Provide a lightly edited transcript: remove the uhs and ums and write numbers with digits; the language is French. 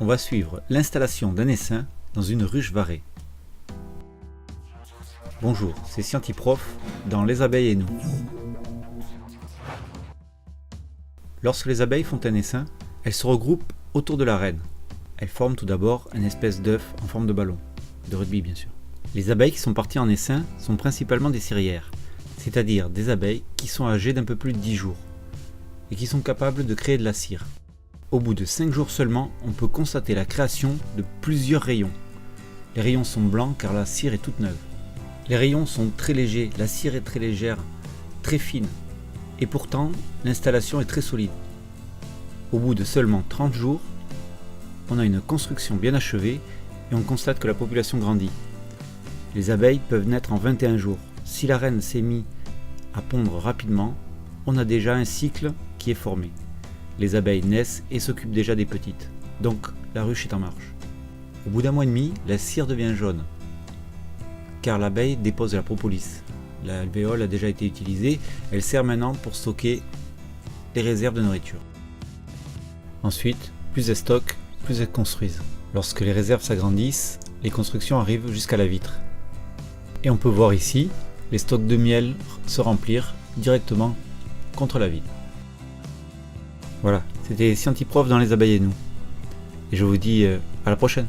on va suivre l'installation d'un essaim dans une ruche varée. Bonjour, c'est Scientiprof dans Les abeilles et nous. Lorsque les abeilles font un essaim, elles se regroupent autour de la reine. Elles forment tout d'abord une espèce d'œuf en forme de ballon, de rugby bien sûr. Les abeilles qui sont parties en essaim sont principalement des cirières, c'est-à-dire des abeilles qui sont âgées d'un peu plus de 10 jours et qui sont capables de créer de la cire. Au bout de 5 jours seulement, on peut constater la création de plusieurs rayons. Les rayons sont blancs car la cire est toute neuve. Les rayons sont très légers, la cire est très légère, très fine, et pourtant l'installation est très solide. Au bout de seulement 30 jours, on a une construction bien achevée et on constate que la population grandit. Les abeilles peuvent naître en 21 jours. Si la reine s'est mise à pondre rapidement, on a déjà un cycle qui est formé. Les abeilles naissent et s'occupent déjà des petites, donc la ruche est en marche. Au bout d'un mois et demi, la cire devient jaune, car l'abeille dépose de la propolis. L'alvéole a déjà été utilisée, elle sert maintenant pour stocker les réserves de nourriture. Ensuite, plus elles stockent, plus elles construisent. Lorsque les réserves s'agrandissent, les constructions arrivent jusqu'à la vitre. Et on peut voir ici les stocks de miel se remplir directement contre la vitre. Voilà, c'était Scientiprof dans Les abeilles et nous. Et je vous dis à la prochaine.